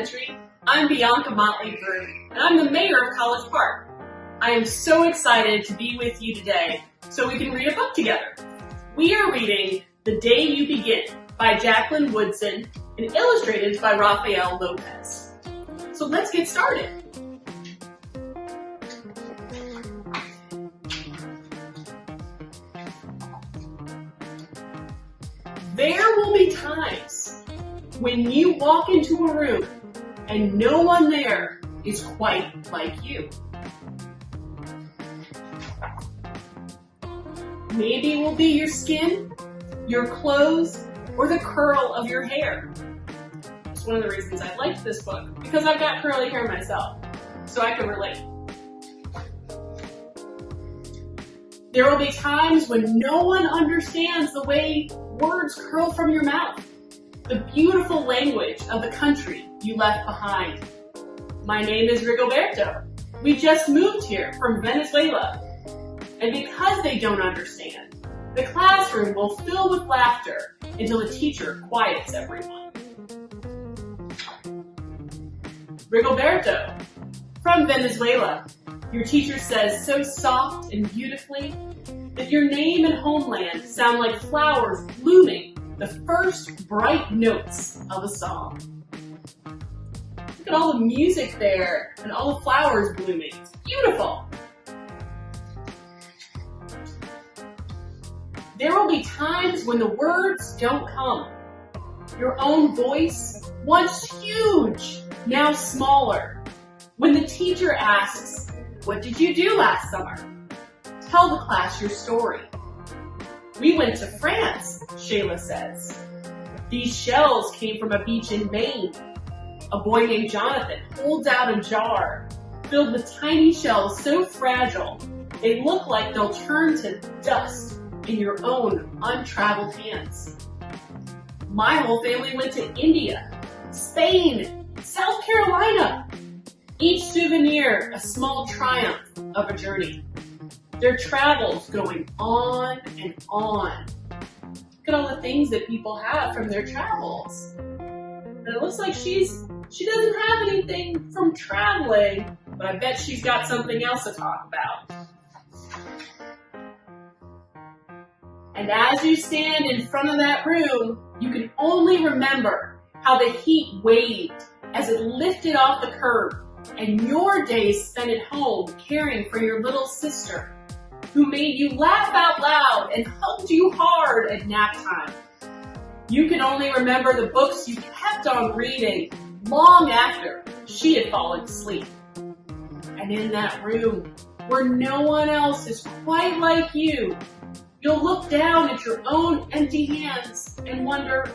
Elementary. I'm Bianca Motley, Broom, and I'm the mayor of College Park. I am so excited to be with you today so we can read a book together. We are reading The Day You Begin by Jacqueline Woodson and illustrated by Rafael Lopez. So let's get started. There will be times when you walk into a room and no one there is quite like you. Maybe it will be your skin, your clothes, or the curl of your hair. It's one of the reasons I liked this book, because I've got curly hair myself, so I can relate. There will be times when no one understands the way words curl from your mouth, the beautiful language of the country you left behind. My name is Rigoberto. We just moved here from Venezuela. And because they don't understand, the classroom will fill with laughter until the teacher quiets everyone. Rigoberto, from Venezuela, your teacher says so soft and beautifully that your name and homeland sound like flowers blooming, the first bright notes of a song. Look at all the music there and all the flowers blooming. It's beautiful. There will be times when the words don't come. Your own voice, once huge, now smaller. When the teacher asks, "What did you do last summer?" Tell the class your story. "We went to France," Shayla says. "These shells came from a beach in Maine." A boy named Jonathan holds out a jar filled with tiny shells so fragile they look like they'll turn to dust in your own untraveled hands. My whole family went to India, Spain, South Carolina. Each souvenir a small triumph of a journey. Their travels going on and on. Look at all the things that people have from their travels. And it looks like she doesn't have anything from traveling, but I bet she's got something else to talk about. And as you stand in front of that room, you can only remember how the heat waved as it lifted off the curb and your days spent at home caring for your little sister, who made you laugh out loud and hugged you hard at nap time. You can only remember the books you kept on reading long after she had fallen asleep. And in that room, where no one else is quite like you, you'll look down at your own empty hands and wonder,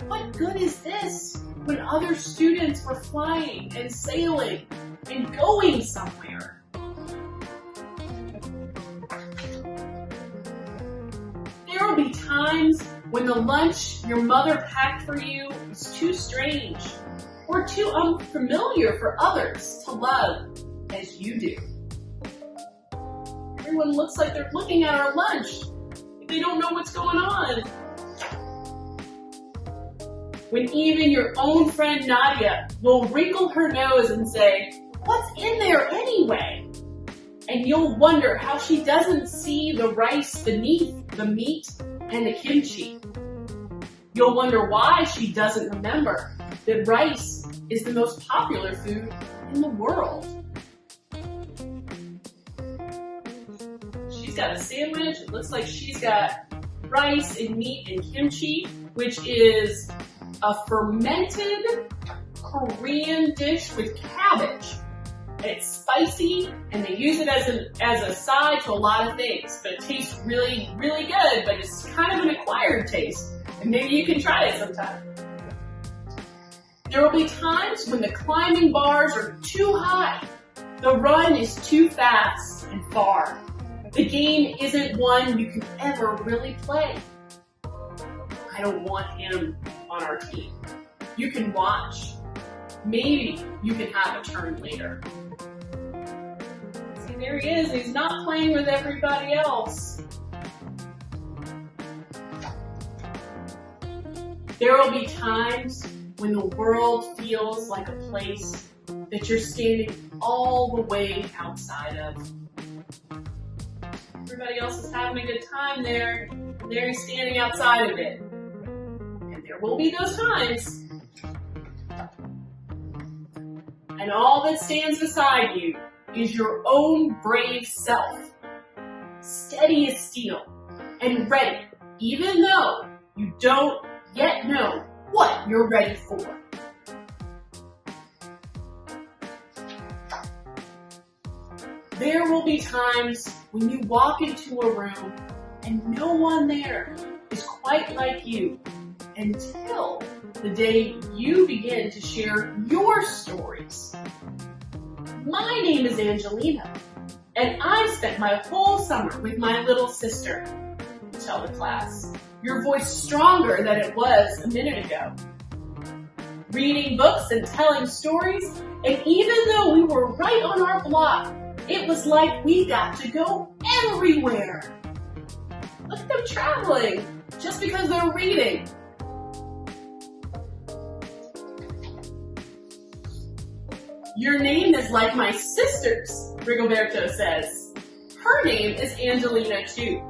what good is this when other students were flying and sailing and going somewhere? There will be times when the lunch your mother packed for you is too strange or too unfamiliar for others to love as you do. Everyone looks like they're looking at our lunch. They don't know what's going on. When even your own friend Nadia will wrinkle her nose and say, "What's in there anyway?" And you'll wonder how she doesn't see the rice beneath the meat and the kimchi. You'll wonder why she doesn't remember that rice is the most popular food in the world. She's got a sandwich. It looks like she's got rice and meat and kimchi, which is a fermented Korean dish with cabbage. And it's spicy, and they use it as a side to a lot of things. But it tastes really, really good, but it's kind of an acquired taste. And maybe you can try it sometime. There will be times when the climbing bars are too high. The run is too fast and far. The game isn't one you can ever really play. I don't want him on our team. You can watch. Maybe you can have a turn later. See, there he is. He's not playing with everybody else. There will be times when the world feels like a place that you're standing all the way outside of. Everybody else is having a good time there, and they're standing outside of it. And there will be those times. And all that stands beside you is your own brave self, steady as steel and ready, even though you don't yet know what you're ready for. There will be times when you walk into a room and no one there is quite like you until the day you begin to share your stories. My name is Angelina, and I spent my whole summer with my little sister. Tell the class, your voice stronger than it was a minute ago. Reading books and telling stories, and even though we were right on our block, it was like we got to go everywhere. Look at them traveling just because they're reading. Your name is like my sister's, Rigoberto says. Her name is Angelina too.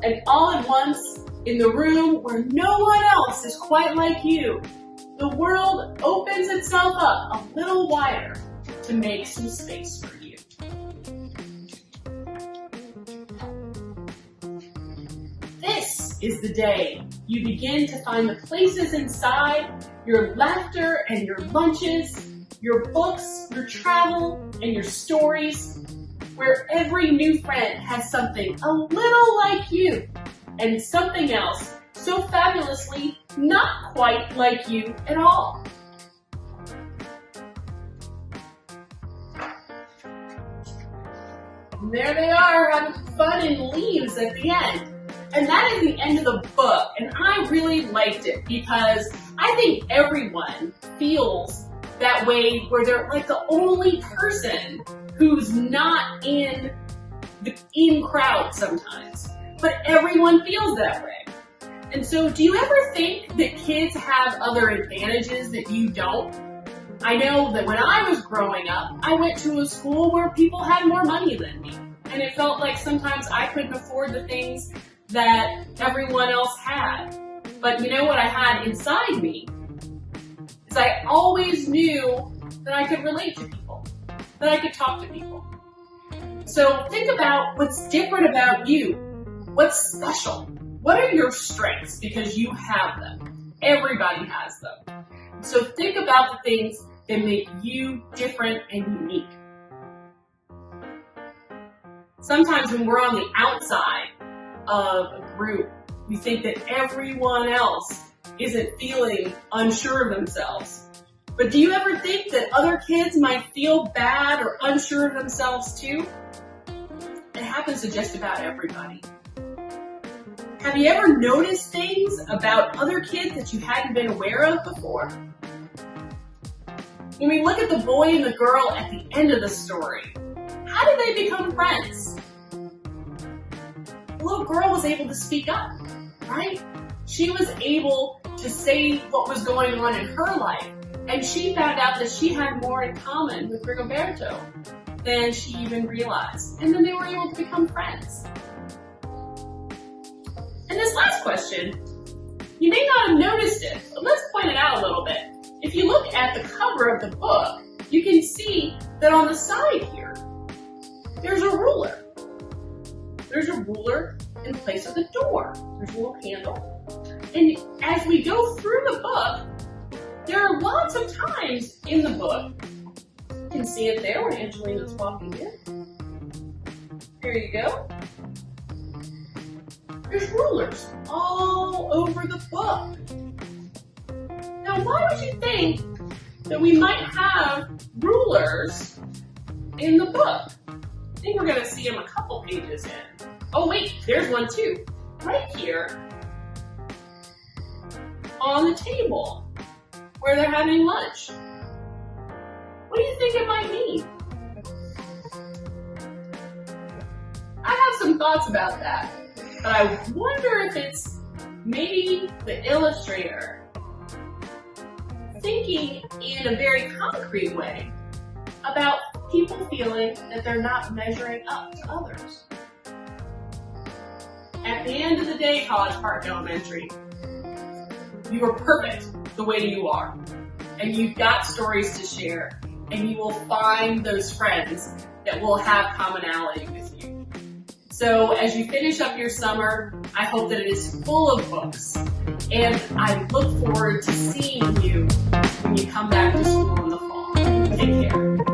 And all at once, in the room where no one else is quite like you, the world opens itself up a little wider to make some space for you. This is the day you begin to find the places inside your laughter and your lunches, your books, your travel, and your stories, where every new friend has something a little like you and something else so fabulously not quite like you at all. And there they are having fun in leaves at the end. And that is the end of the book, and I really liked it because I think everyone feels that way where they're like the only person who's not in the in crowd sometimes, but everyone feels that way. And so do you ever think that kids have other advantages that you don't? I know that when I was growing up, I went to a school where people had more money than me, and it felt like sometimes I couldn't afford the things that everyone else had. But you know what I had inside me? Is I always knew that I could relate to people, that I could talk to people. So think about what's different about you. What's special? What are your strengths? Because you have them. Everybody has them. So think about the things that make you different and unique. Sometimes when we're on the outside of a group, we think that everyone else isn't feeling unsure of themselves. But do you ever think that other kids might feel bad or unsure of themselves too? It happens to just about everybody. Have you ever noticed things about other kids that you hadn't been aware of before? When we look at the boy and the girl at the end of the story, how did they become friends? The little girl was able to speak up, right? She was able to say what was going on in her life, and she found out that she had more in common with Rigoberto than she even realized. And then they were able to become friends. And this last question, you may not have noticed it, but let's point it out a little bit. If you look at the cover of the book, you can see that on the side here, there's a ruler. There's a ruler in place of the door. There's a little handle. And as we go through the book, there are lots of times in the book. You can see it there when Angelina's walking in. There you go. There's rulers all over the book. Now, why would you think that we might have rulers in the book? I think we're going to see them a couple pages in. Oh wait, there's one too. Right here on the table where they're having lunch. What do you think it might mean? I have some thoughts about that, but I wonder if it's maybe the illustrator thinking in a very concrete way about people feeling that they're not measuring up to others. At the end of the day, College Park Elementary, you are perfect the way you are. And you've got stories to share. And you will find those friends that will have commonality with you. So as you finish up your summer, I hope that it is full of books. And I look forward to seeing you when you come back to school in the fall. Take care.